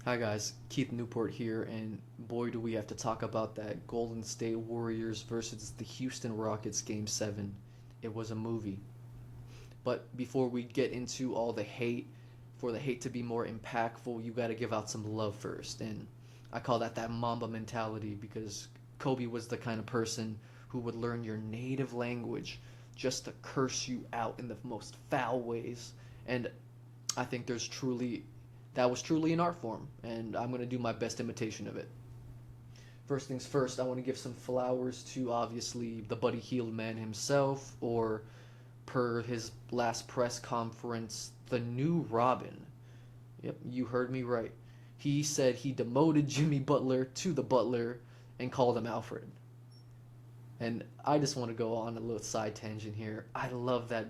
Hi guys, Keith Newport here, and boy do we have to talk about that Golden State Warriors versus the Houston Rockets Game 7. It was a movie. But before we get into all the hate, for the hate to be more impactful, you gotta give out some love first. And I call that Mamba mentality because Kobe was the kind of person who would learn your native language just to curse you out in the most foul ways. And I think that was truly an art form, and I'm going to do my best imitation of it. First things first, I want to give some flowers to obviously the Buddy Healed man himself, or per his last press conference, the new Robin. Yep, you heard me right. He said he demoted Jimmy Butler to the Butler and called him Alfred. And I just want to go on a little side tangent here. I love that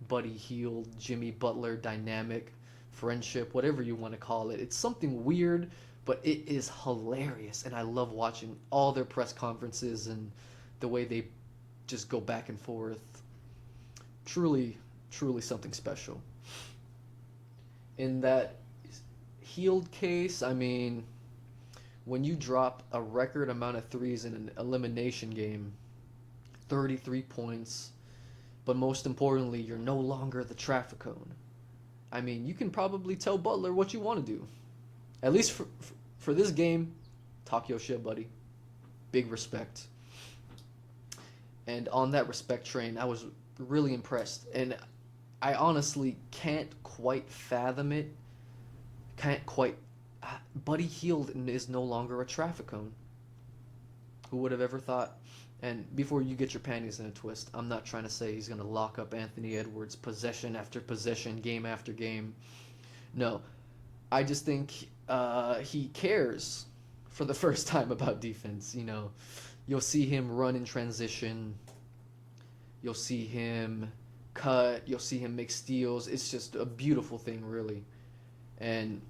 Buddy Healed, Jimmy Butler dynamic, friendship, whatever you want to call it. It's something weird, but it is hilarious. And I love watching all their press conferences and the way they just go back and forth. Truly, truly something special. In that Healed case, I mean, when you drop a record amount of threes in an elimination game, 33 points, but most importantly, you're no longer the traffic cone. I mean, you can probably tell Butler what you want to do. At least for this game, talk your shit, buddy. Big respect. And on that respect train, I was really impressed. And I honestly can't quite fathom it. Can't quite. Buddy Healed is no longer a traffic cone. Who would have ever thought? And before you get your panties in a twist, I'm not trying to say he's going to lock up Anthony Edwards possession after possession, game after game. No, I just think he cares for the first time about defense. You'll see him run in transition. You'll see him cut. You'll see him make steals. It's just a beautiful thing, really. And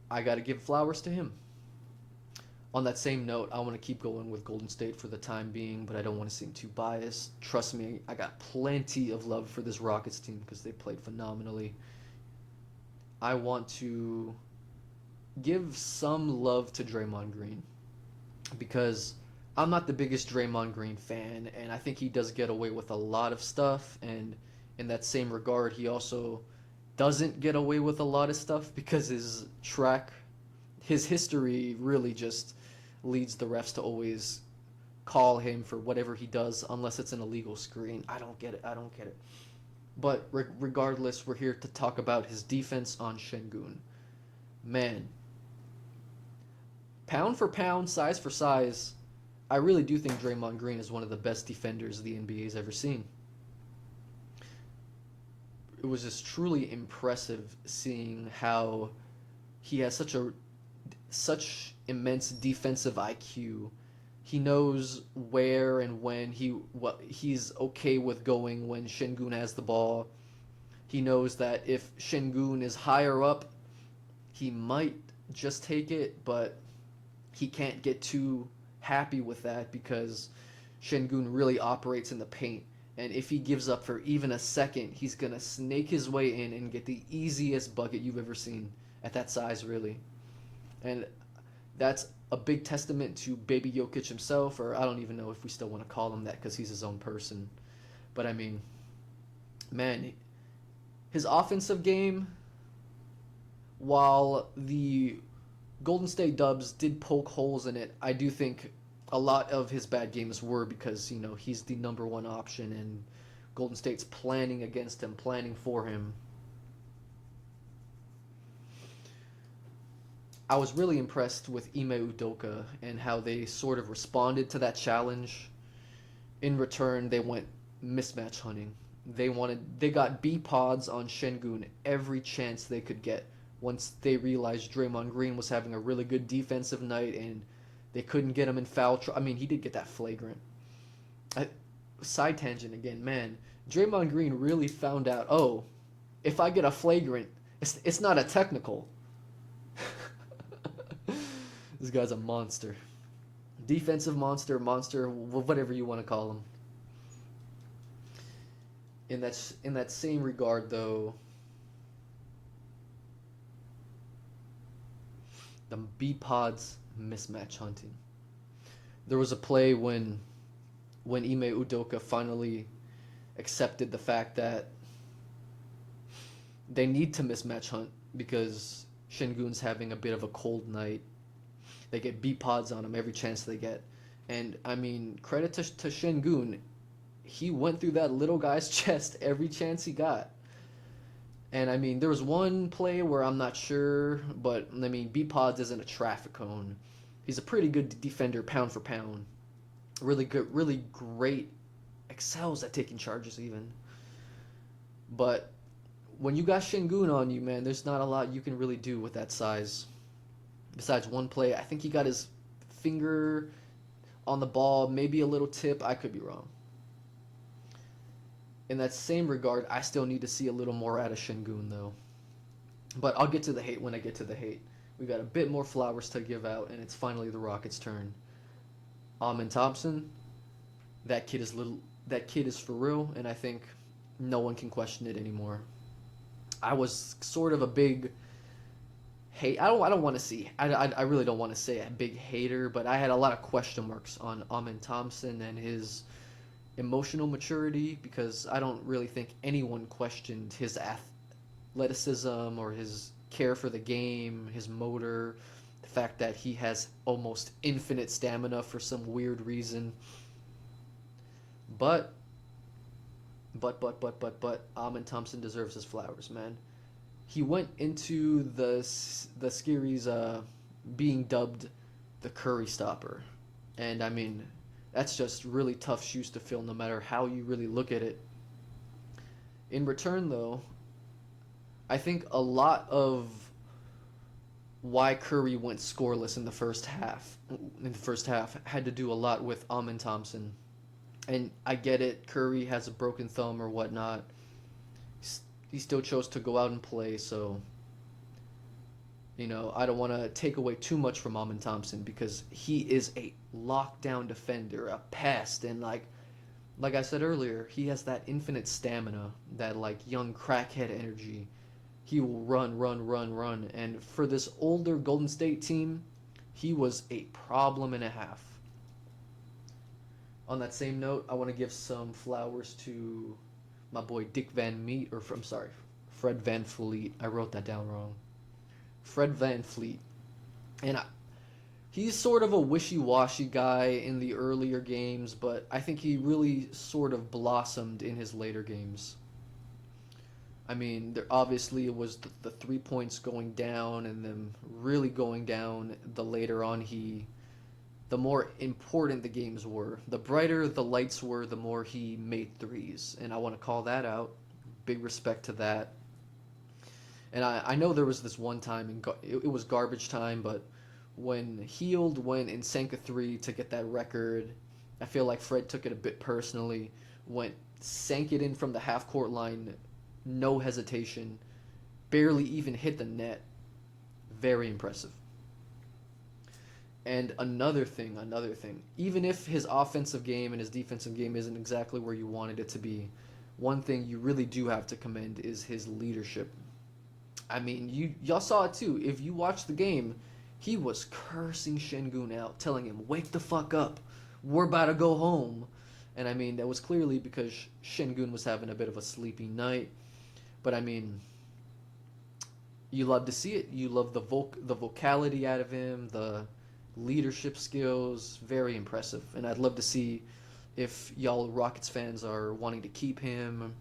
I got to give flowers to him. On that same note, I want to keep going with Golden State for the time being, but I don't want to seem too biased. Trust me, I got plenty of love for this Rockets team because they played phenomenally. I want to give some love to Draymond Green because I'm not the biggest Draymond Green fan, and I think he does get away with a lot of stuff. And in that same regard, he also doesn't get away with a lot of stuff because his history really just leads the refs to always call him for whatever he does unless it's an illegal screen. I don't get it. I don't get it. But regardless, we're here to talk about his defense on Şengün. Man, pound for pound, size for size, I really do think Draymond Green is one of the best defenders the NBA's ever seen. It was just truly impressive seeing how he has such immense defensive IQ. He knows where and when he's okay with going when Şengün has the ball. He knows that if Şengün is higher up, he might just take it, but he can't get too happy with that because Şengün really operates in the paint. And if he gives up for even a second, he's going to snake his way in and get the easiest bucket you've ever seen at that size, really. And that's a big testament to Baby Jokic himself, or I don't even know if we still want to call him that because he's his own person. But I mean, man, his offensive game, while the Golden State Dubs did poke holes in it, I do think a lot of his bad games were because, he's the number one option and Golden State's planning against him, planning for him. I was really impressed with Ime Udoka and how they sort of responded to that challenge. In return, they went mismatch hunting. They got B pods on Şengün every chance they could get. Once they realized Draymond Green was having a really good defensive night and they couldn't get him in foul trouble. I mean, he did get that flagrant. I, Side tangent again, man. Draymond Green really found out. Oh, if I get a flagrant, it's not a technical. This guy's a monster. Defensive monster, whatever you want to call him. In that same regard, though, The B pods mismatch hunting. There was a play when Ime Udoka finally accepted the fact that they need to mismatch hunt because Shingun's having a bit of a cold night. They get B pods on him every chance they get. And I mean, credit to Shingun. He went through that little guy's chest every chance he got. And I mean, there was one play where I'm not sure, but I mean, B pods isn't a traffic cone. He's a pretty good defender, pound for pound. Really good, really great. Excels at taking charges even. But when you got Shingun on you, man, there's not a lot you can really do with that size. Besides one play, I think he got his finger on the ball, maybe a little tip. I could be wrong. In that same regard, I still need to see a little more out of Shingun, though. But I'll get to the hate when I get to the hate. We got a bit more flowers to give out, and it's finally the Rockets' turn. Amen Thompson, that kid is little. That kid is for real, and I think no one can question it anymore. I was sort of a big hate. I don't want to see. I really don't want to say a big hater, but I had a lot of question marks on Amen Thompson and his emotional maturity because I don't really think anyone questioned his athleticism or his care for the game, his motor, the fact that he has almost infinite stamina for some weird reason. But Amen Thompson deserves his flowers, man. He went into the series being dubbed the Curry Stopper, and I mean that's just really tough shoes to fill, no matter how you really look at it. In return, though, I think a lot of why Curry went scoreless in the first half had to do a lot with Amen Thompson. And I get it, Curry has a broken thumb or whatnot. He still chose to go out and play, so I don't want to take away too much from Amen Thompson because he is a lockdown defender, a pest, and like I said earlier, he has that infinite stamina, that like young crackhead energy. He will run, run, run, run, and for this older Golden State team, he was a problem and a half. On that same note, I want to give some flowers to my boy Dick Van Meet, I'm sorry, Fred Van Fleet. I wrote that down wrong. Fred Van Fleet. And he's sort of a wishy-washy guy in the earlier games, but I think he really sort of blossomed in his later games. I mean, there obviously it was the 3 points going down and them really going down the later on the more important the games were. The brighter the lights were, the more he made threes. And I want to call that out. Big respect to that. And I know there was this one time, it was garbage time, but when Healed went and sank a three to get that record, I feel like Fred took it a bit personally. Sank it in from the half court line, no hesitation, barely even hit the net. Very impressive. And another thing, even if his offensive game and his defensive game isn't exactly where you wanted it to be, one thing you really do have to commend is his leadership. I mean, y'all saw it too. If you watch the game, he was cursing Shingun out, telling him, "Wake the fuck up. We're about to go home." And I mean, that was clearly because Shingun was having a bit of a sleepy night. But I mean, you love to see it. You love the vocality out of him, the leadership skills, very impressive. And I'd love to see if y'all Rockets fans are wanting to keep him.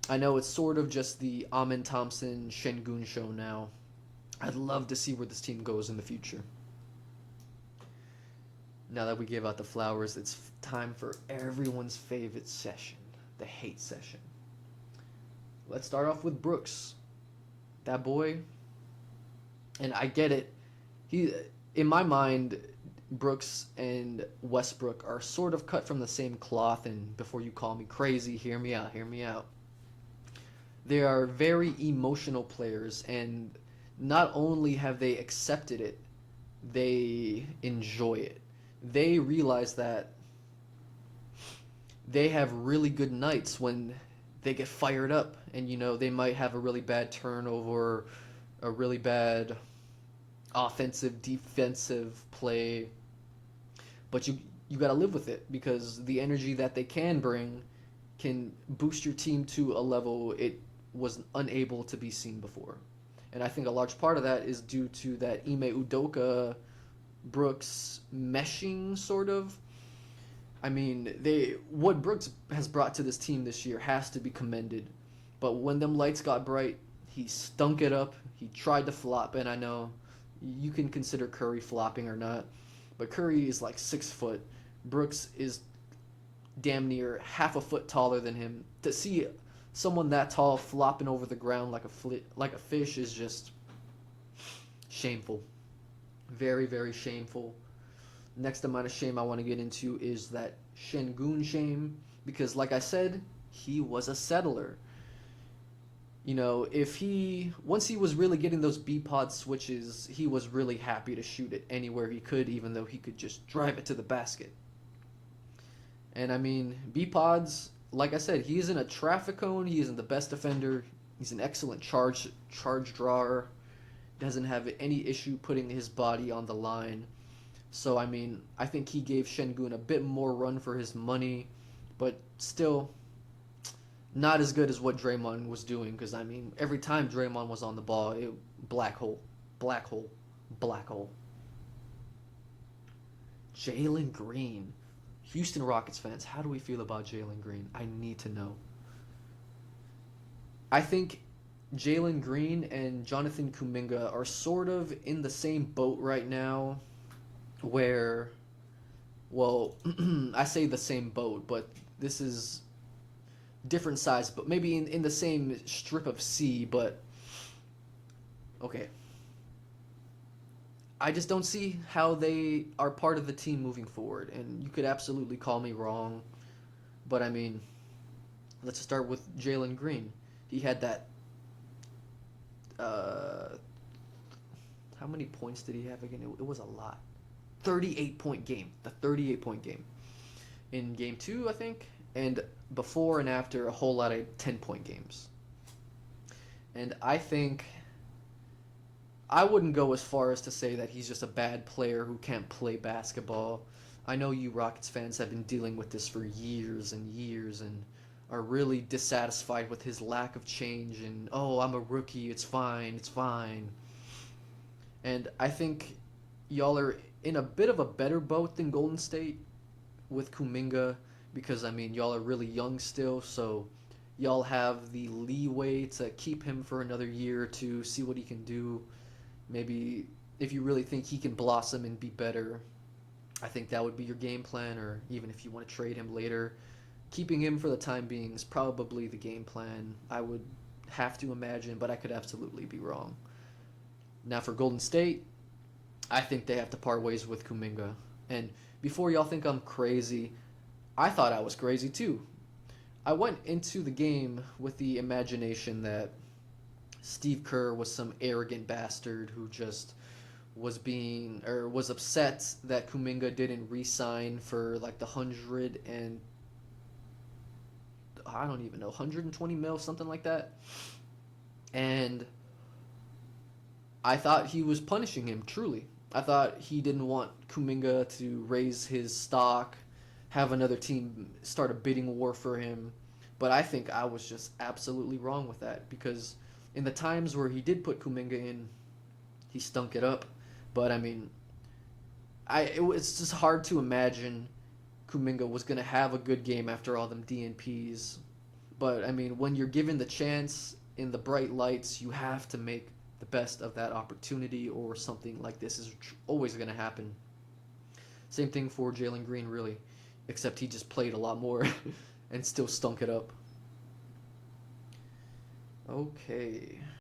I know it's sort of just the Amen Thompson Shingun show now. I'd love to see where this team goes in the future. Now that we gave out the flowers, it's time for everyone's favorite session, the hate session. Let's start off with Brooks. That boy, and I get it. In my mind, Brooks and Westbrook are sort of cut from the same cloth, and before you call me crazy, hear me out. They are very emotional players, and not only have they accepted it, they enjoy it. They realize that they have really good nights when they get fired up, and they might have a really bad turnover, a really bad offensive, defensive play, but you got to live with it because the energy that they can bring can boost your team to a level it was unable to be seen before. And I think a large part of that is due to that Ime Udoka Brooks meshing sort of. I mean, they what Brooks has brought to this team this year has to be commended. But when them lights got bright, he stunk it up. He tried to flop, and I know you can consider Curry flopping or not, but Curry is like 6 foot. Brooks is damn near half a foot taller than him. To see someone that tall flopping over the ground like a fish is just shameful. Very, very shameful. Next amount of shame I want to get into is that Shengun shame because, like I said, he was a settler. You know, if he once he was really getting those B pod switches, he was really happy to shoot it anywhere he could, even though he could just drive it to the basket. And I mean, B pods, like I said, he isn't a traffic cone. He isn't the best defender. He's an excellent charge drawer. Doesn't have any issue putting his body on the line. So I mean, I think he gave Shengun a bit more run for his money, but still not as good as what Draymond was doing. Because I mean, every time Draymond was on the ball, black hole, black hole, black hole. Jalen Green, Houston Rockets fans, how do we feel about Jalen Green? I need to know. I think Jalen Green and Jonathan Kuminga are sort of in the same boat right now, where, well, I say the same boat, but this is different size, but maybe in the same strip of sea, but okay. I just don't see how they are part of the team moving forward, and you could absolutely call me wrong, but I mean, let's start with Jalen Green. He had that, uh, how many points did he have again? It was a lot. 38-point game. The 38-point game. In game two, I think, and before and after a whole lot of 10-point games. And I think I wouldn't go as far as to say that he's just a bad player who can't play basketball. I know you Rockets fans have been dealing with this for years and years and are really dissatisfied with his lack of change and, oh, I'm a rookie, it's fine, it's fine. And I think y'all are in a bit of a better boat than Golden State with Kuminga because I mean y'all are really young still, so y'all have the leeway to keep him for another year to see what he can do. Maybe if you really think he can blossom and be better, I think that would be your game plan, or even if you want to trade him later. Keeping him for the time being is probably the game plan. I would have to imagine, but I could absolutely be wrong. Now for Golden State, I think they have to part ways with Kuminga. And before y'all think I'm crazy, I thought I was crazy too. I went into the game with the imagination that Steve Kerr was some arrogant bastard who just was upset that Kuminga didn't re-sign for like the 100 and I don't even know 120 mil something like that. And I thought he was punishing him truly. I thought he didn't want Kuminga to raise his stock, have another team start a bidding war for him. But I think I was just absolutely wrong with that because in the times where he did put Kuminga in, he stunk it up. But I mean, it's just hard to imagine Kuminga was going to have a good game after all them DNPs. But I mean, when you're given the chance in the bright lights, you have to make the best of that opportunity, or something like this is always going to happen. Same thing for Jalen Green, really, except he just played a lot more and still stunk it up. Okay.